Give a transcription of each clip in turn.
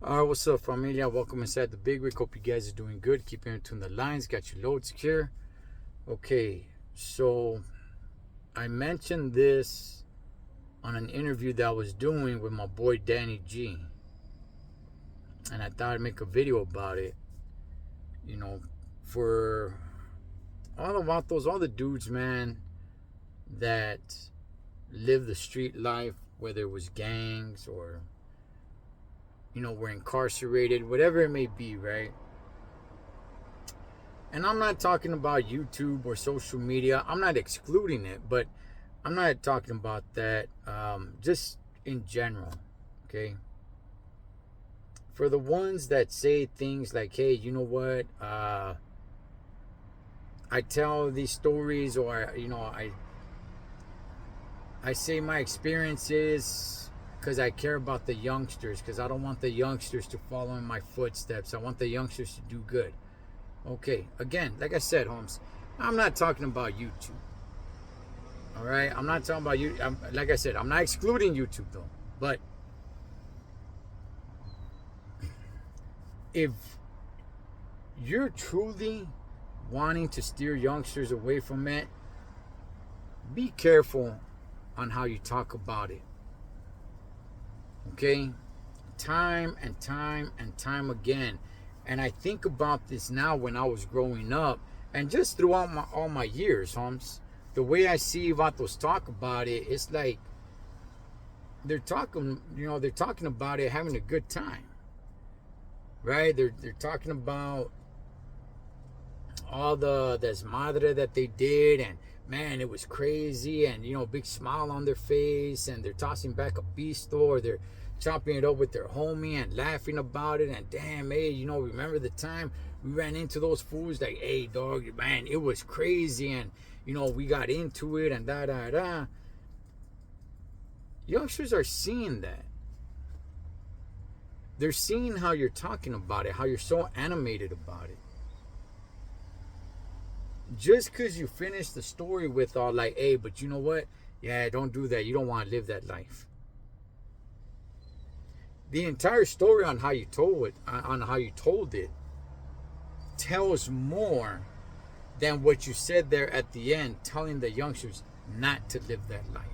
What's up, familia? Welcome inside the Big Rig. Hope you guys are doing good. Keep in tune the lines. Got your load secure. Okay, so I mentioned this on an interview that I was doing with my boy Danny G, and I thought I'd make a video about it. You know, for all the dudes, man, that live the street life, whether it was gangs or were incarcerated, whatever it may be, right? And I'm not talking about YouTube or social media. I'm not excluding it, but I'm not talking about that. Just in general, okay? For the ones that say things like, hey, you know what? I tell these stories, or, I say my experiences because I care about the youngsters, because I don't want the youngsters to follow in my footsteps. I want the youngsters to do good. Okay, again, like I said, Holmes, I'm not talking about YouTube. All right, I'm not talking about you. Like I said, I'm not excluding YouTube though. But if you're truly wanting to steer youngsters away from it, be careful on how you talk about it. Okay, time and time and time again. And I think about this now when I was growing up, and just throughout all my years, Holmes. The way I see vatos talk about it, it's like they're talking about it having a good time, right? They're talking about all the desmadre that they did, and man, it was crazy, and big smile on their face, and they're tossing back a pisto, or they're chopping it up with their homie and laughing about it, and damn, hey, remember the time we ran into those fools? Like, hey, dog, man, it was crazy, and we got into it, and da da da. Youngsters are seeing that. They're seeing how you're talking about it, how you're so animated about it. Just because you finish the story with all like, hey, but you know what? Yeah, don't do that. You don't want to live that life. The entire story on how you told it, tells more than what you said there at the end, telling the youngsters not to live that life.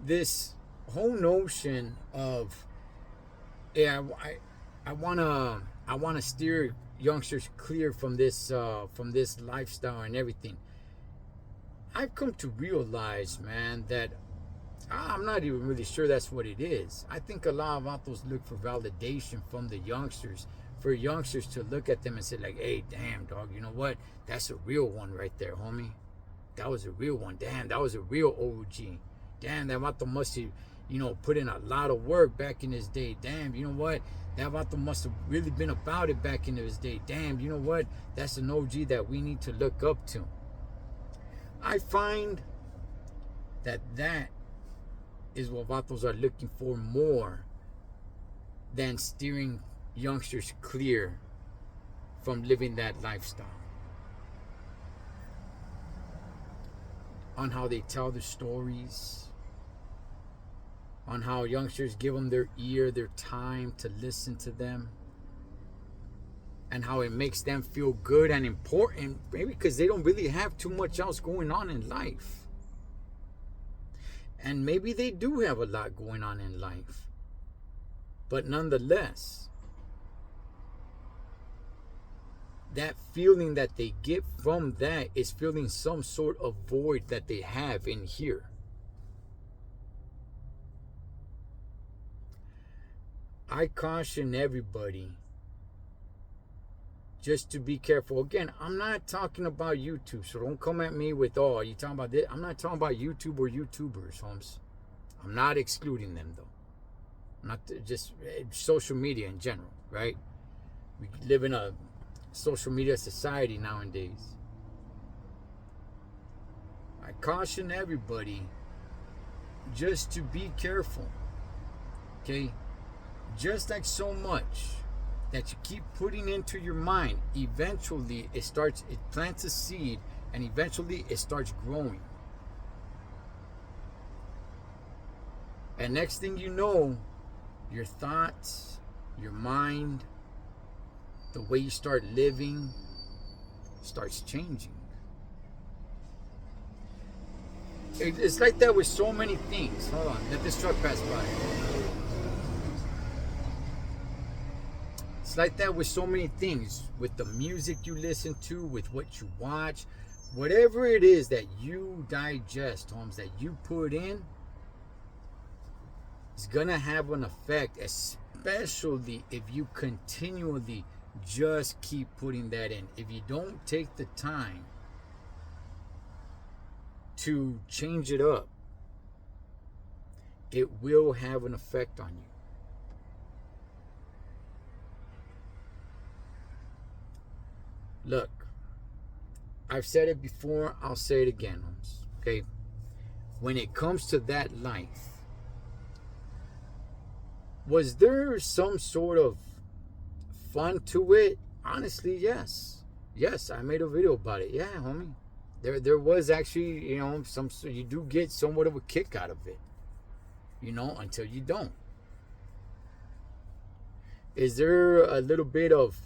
This whole notion of, yeah, I wanna steer youngsters clear from this lifestyle and everything. I've come to realize, man, that I'm not even really sure that's what it is. I think a lot of vatos look for validation from the youngsters, for youngsters to look at them and say like, hey, damn, dog, you know what? That's a real one right there, homie. That was a real one. Damn, that was a real OG. Damn, that vato must have, put in a lot of work back in his day. Damn, you know what? That vato must have really been about it back in his day. Damn, you know what? That's an OG that we need to look up to. I find that is what vatos are looking for more than steering youngsters clear from living that lifestyle. On how they tell the stories, on how youngsters give them their ear, their time to listen to them, and how it makes them feel good and important, maybe because they don't really have too much else going on in life. And maybe they do have a lot going on in life. But nonetheless, that feeling that they get from that is feeling some sort of void that they have in here. I caution everybody just to be careful. Again, I'm not talking about YouTube, so don't come at me with, oh, you talking about this? I'm not talking about YouTube or YouTubers, Holmes. I'm not excluding them, though. Not just social media in general, right? We live in a social media society nowadays. I caution everybody just to be careful, okay? Just like so much that you keep putting into your mind, eventually it plants a seed, and eventually it starts growing. And next thing you know, your thoughts, your mind, the way you start living starts changing. It's like that with so many things. Hold on, let this truck pass by. It's like that with so many things. With the music you listen to, with what you watch, whatever it is that you digest, Holmes, that you put in, is gonna have an effect, especially if you continually just keep putting that in. If you don't take the time to change it up, it will have an effect on you. Look, I've said it before, I'll say it again, Holmes. Okay? When it comes to that life, was there some sort of fun to it? Honestly, yes. Yes, I made a video about it. Yeah, homie. There was actually, you do get somewhat of a kick out of it. Until you don't. Is there a little bit of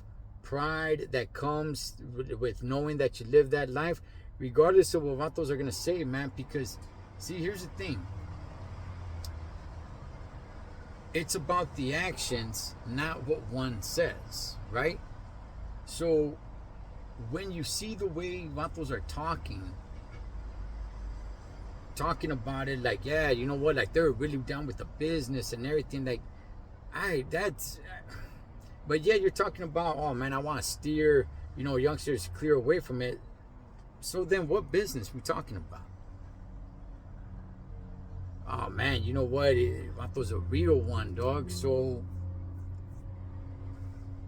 pride that comes with knowing that you live that life, regardless of what vatos are gonna say, man? Because, see, here's the thing. It's about the actions, not what one says, right? So, when you see the way vatos are talking about it, like, yeah, you know what, like, they're really down with the business and everything, like, but yeah, you're talking about, oh man, I want to steer, youngsters clear away from it. So then what business we talking about? Oh man, you know what, vato's a real one, dog. So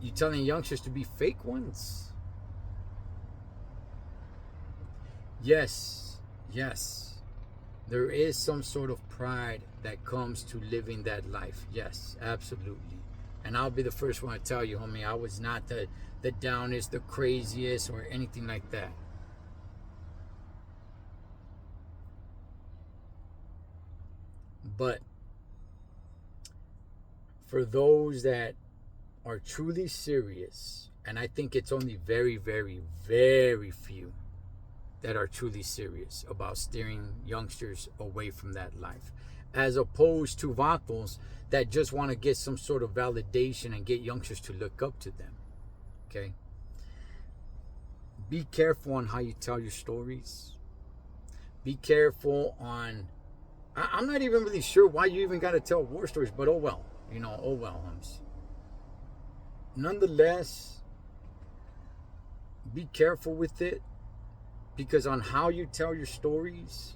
you telling youngsters to be fake ones? Yes, there is some sort of pride that comes to living that life. Yes, absolutely. And I'll be the first one to tell you, homie, I was not the downest, the craziest, or anything like that. But for those that are truly serious, and I think it's only very, very, very few that are truly serious about steering youngsters away from that life, as opposed to vatos that just want to get some sort of validation and get youngsters to look up to them. Okay? Be careful on how you tell your stories. Be careful on... I'm not even really sure why you even got to tell war stories, but oh well. Oh well, Holmes. Nonetheless, be careful with it, because on how you tell your stories,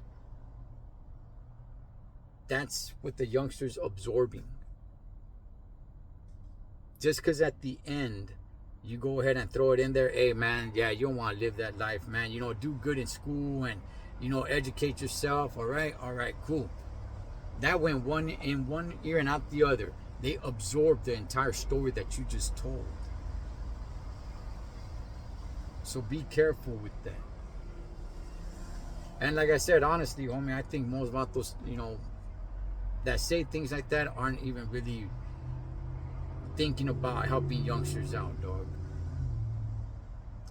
that's what the youngster's absorbing. Just because at the end you go ahead and throw it in there, hey man, yeah, you don't want to live that life, man. Do good in school and educate yourself. All right, cool. That went in one ear and out the other. They absorb the entire story that you just told. So be careful with that. And like I said, honestly, homie, I think most vatos, that say things like that aren't even really thinking about helping youngsters out, dog.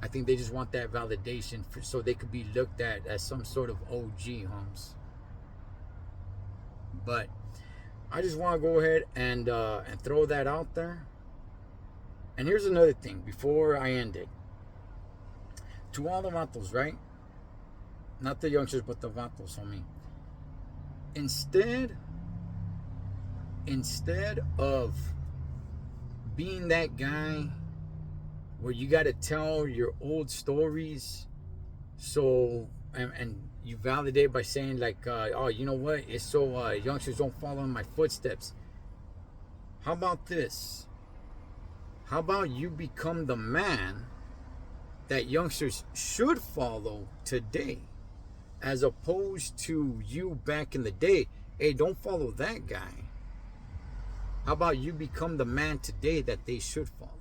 I think they just want that validation so they could be looked at as some sort of OG, Holmes. But I just want to go ahead and throw that out there. And here's another thing before I end it. To all the vatos, right? Not the youngsters, but the vatos, homie. Instead of being that guy where you got to tell your old stories, so and you validate by saying like, oh, you know what? It's so youngsters don't follow in my footsteps. How about this? How about you become the man that youngsters should follow today, as opposed to you back in the day? Hey, don't follow that guy. How about you become the man today that they should follow?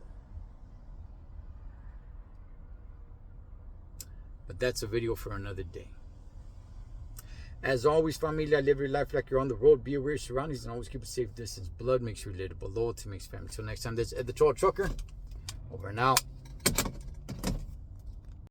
But that's a video for another day. As always, familia, live your life like you're on the road. Be aware of your surroundings and always keep a safe distance. Blood makes you relatable. Loyalty makes family. Till next time, this is Ed the Troll Trucker. Over and out.